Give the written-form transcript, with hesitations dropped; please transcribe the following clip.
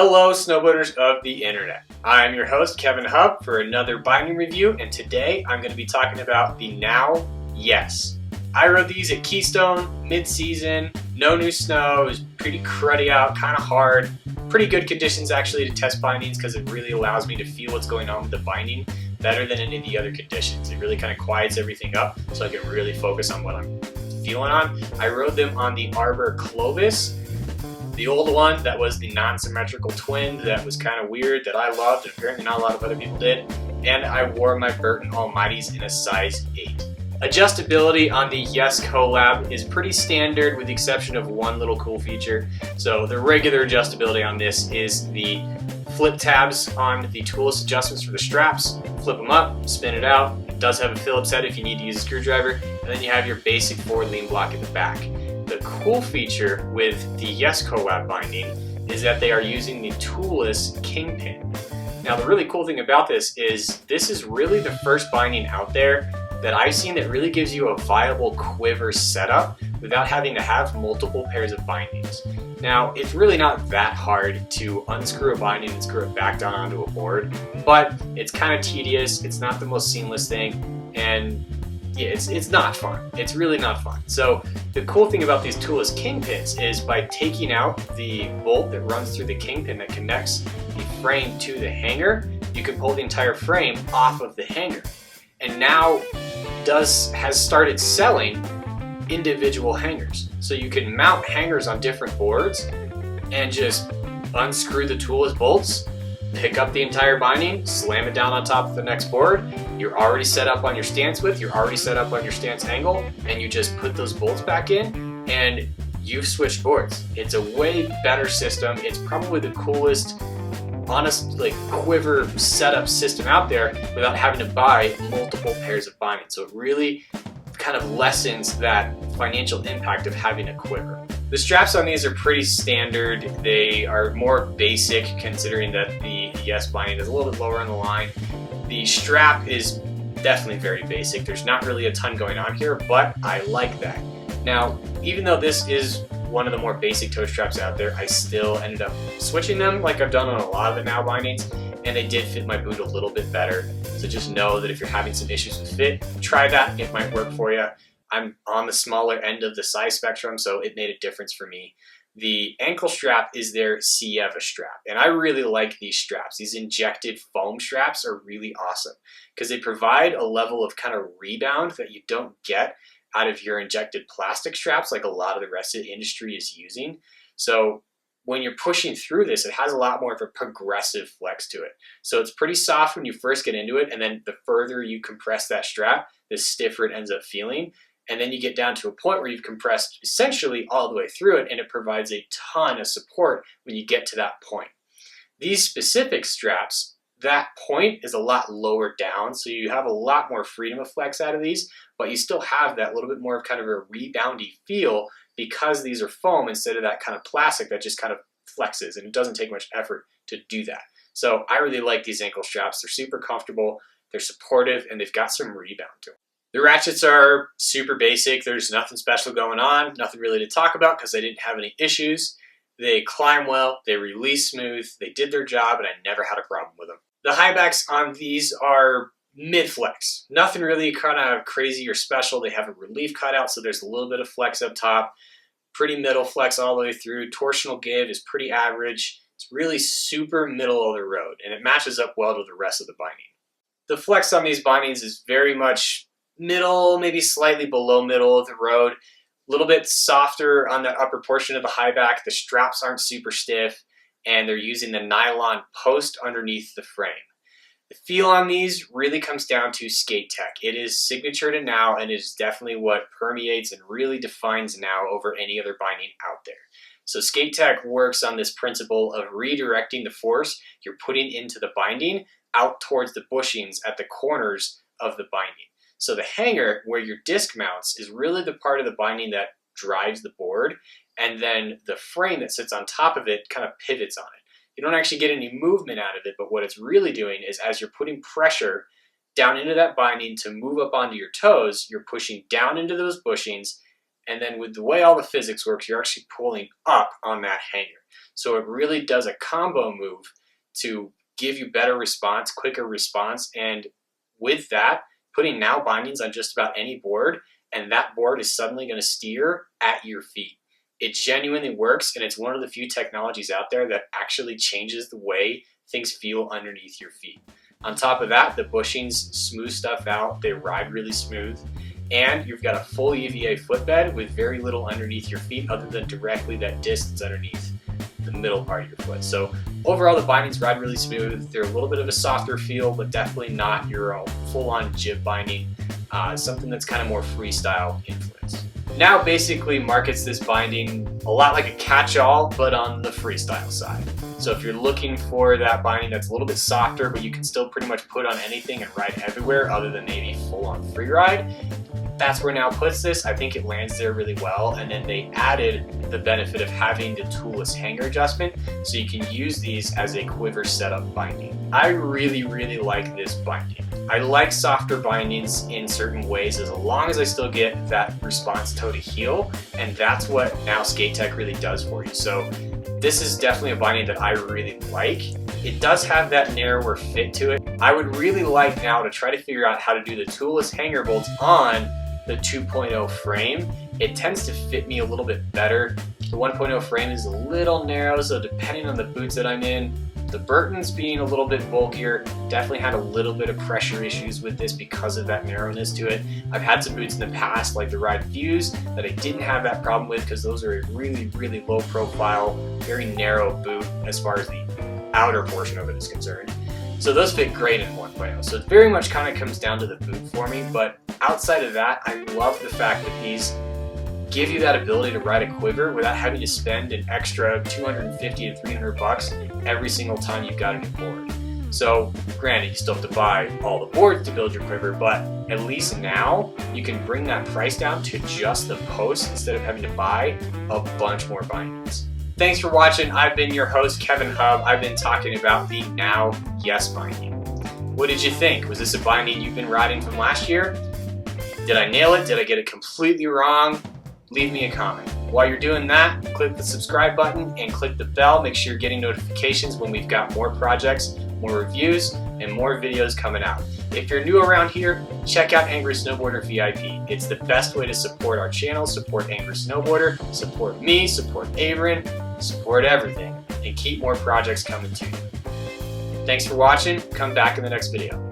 Hello, snowboarders of the internet. I'm your host, Kevin Hub, for another binding review, and today I'm going to be talking about the Now Yes. I rode these at Keystone mid-season, no new snow, it was pretty cruddy out, kind of hard. Pretty good conditions actually to test bindings because it really allows me to feel what's going on with the binding better than any of the other conditions. It really kind of quiets everything up so I can really focus on what I'm feeling on. I rode them on the Arbor Clovis. The old one that was the non-symmetrical twin that was kind of weird that I loved and apparently not a lot of other people did. And I wore my Burton Almighties in a size 8. Adjustability on the Yes Collab is pretty standard with the exception of one little cool feature. So the regular adjustability on this is the flip tabs on the toolless adjustments for the straps. Flip them up, spin it out. It does have a Phillips head if you need to use a screwdriver. And then you have your basic forward lean block in the back. The cool feature with the Yes Collab binding is that they are using the toolless kingpin. Now the really cool thing about this is really the first binding out there that I've seen that really gives you a viable quiver setup without having to have multiple pairs of bindings. Now it's really not that hard to unscrew a binding and screw it back down onto a board, but it's kind of tedious, it's not the most seamless thing, and yeah, it's not fun. It's really not fun. So the cool thing about these toolless kingpins is by taking out the bolt that runs through the kingpin that connects the frame to the hanger, you can pull the entire frame off of the hanger. And now has started selling individual hangers. So you can mount hangers on different boards and just unscrew the toolless bolts, pick up the entire binding, slam it down on top of the next board. You're already set up on your stance width, you're already set up on your stance angle, and you just put those bolts back in and you've switched boards. It's a way better system. It's probably the coolest, honest, quiver setup system out there without having to buy multiple pairs of binding. So it really kind of lessens that financial impact of having a quiver. The straps on these are pretty standard. They are more basic considering that the Yes binding is a little bit lower on the line. The strap is definitely very basic. There's not really a ton going on here, but I like that. Now, even though this is one of the more basic toe straps out there, I still ended up switching them like I've done on a lot of the Now bindings, and they did fit my boot a little bit better. So just know that if you're having some issues with fit, try that, it might work for you. I'm on the smaller end of the size spectrum, so it made a difference for me. The ankle strap is their Sieva strap, and I really like these straps. These injected foam straps are really awesome because they provide a level of kind of rebound that you don't get out of your injected plastic straps like a lot of the rest of the industry is using. So when you're pushing through this, it has a lot more of a progressive flex to it. So it's pretty soft when you first get into it, and then the further you compress that strap, the stiffer it ends up feeling. And then you get down to a point where you've compressed essentially all the way through it, and it provides a ton of support when you get to that point. These specific straps, that point is a lot lower down, so you have a lot more freedom of flex out of these, but you still have that little bit more of kind of a reboundy feel because these are foam instead of that kind of plastic that just kind of flexes, and it doesn't take much effort to do that. So I really like these ankle straps. They're super comfortable, they're supportive, and they've got some rebound to them. The ratchets are super basic. There's nothing special going on, nothing really to talk about because I didn't have any issues. They climb well, they release smooth, they did their job, and I never had a problem with them. The high backs on these are mid-flex. Nothing really kind of crazy or special. They have a relief cutout, so there's a little bit of flex up top. Pretty middle flex all the way through. Torsional give is pretty average. It's really super middle of the road, and it matches up well to the rest of the binding. The flex on these bindings is very much middle, maybe slightly below middle of the road. A little bit softer on that upper portion of the high back. The straps aren't super stiff, and they're using the nylon post underneath the frame. The feel on these really comes down to skate tech. It is signature to Now, and it is definitely what permeates and really defines Now over any other binding out there. So skate tech works on this principle of redirecting the force you're putting into the binding out towards the bushings at the corners of the binding. So the hanger where your disc mounts is really the part of the binding that drives the board, and then the frame that sits on top of it kind of pivots on it. You don't actually get any movement out of it, but what it's really doing is as you're putting pressure down into that binding to move up onto your toes, you're pushing down into those bushings, and then with the way all the physics works, you're actually pulling up on that hanger. So it really does a combo move to give you better response, quicker response, and with that, putting now bindings on just about any board, and that board is suddenly going to steer at your feet. It genuinely works, and it's one of the few technologies out there that actually changes the way things feel underneath your feet. On top of that, the bushings smooth stuff out, they ride really smooth, and you've got a full EVA footbed with very little underneath your feet other than directly that disc that's underneath the middle part of your foot. So overall, the bindings ride really smooth. They're a little bit of a softer feel, but definitely not your full-on jib binding, something that's kind of more freestyle influence. Now basically markets this binding a lot like a catch-all, but on the freestyle side. So if you're looking for that binding that's a little bit softer, but you can still pretty much put on anything and ride everywhere other than maybe full-on free ride, that's where Now puts this. I think it lands there really well, and then they added the benefit of having the toolless hanger adjustment, so you can use these as a quiver setup binding. I really like this binding. I like softer bindings in certain ways as long as I still get that response toe to heel, and that's what Now Skate Tech really does for you. So this is definitely a binding that I really like. It does have that narrower fit to it. I would really like Now to try to figure out how to do the toolless hanger bolts on the 2.0 frame. It tends to fit me a little bit better. The 1.0 frame is a little narrow, so depending on the boots that I'm in, the Burtons being a little bit bulkier, definitely had a little bit of pressure issues with this because of that narrowness to it. I've had some boots in the past, like the Ride Fuse, that I didn't have that problem with because those are a really low profile, very narrow boot as far as the outer portion of it is concerned. So those fit great in 1.0. So it very much kind of comes down to the boot for me, but outside of that, I love the fact that these give you that ability to ride a quiver without having to spend an extra $250 to $300 every single time you've got a new board. So granted, you still have to buy all the boards to build your quiver, but at least now you can bring that price down to just the post instead of having to buy a bunch more bindings. Thanks for watching. I've been your host, Kevin Hub. I've been talking about the Now Yes binding. What did you think? Was this a binding you've been riding from last year? Did I nail it? Did I get it completely wrong? Leave me a comment. While you're doing that, click the subscribe button and click the bell. Make sure you're getting notifications when we've got more projects, more reviews, and more videos coming out. If you're new around here, check out Angry Snowboarder VIP. It's the best way to support our channel, support Angry Snowboarder, support me, support Avran, support everything, and keep more projects coming to you. Thanks for watching. Come back in the next video.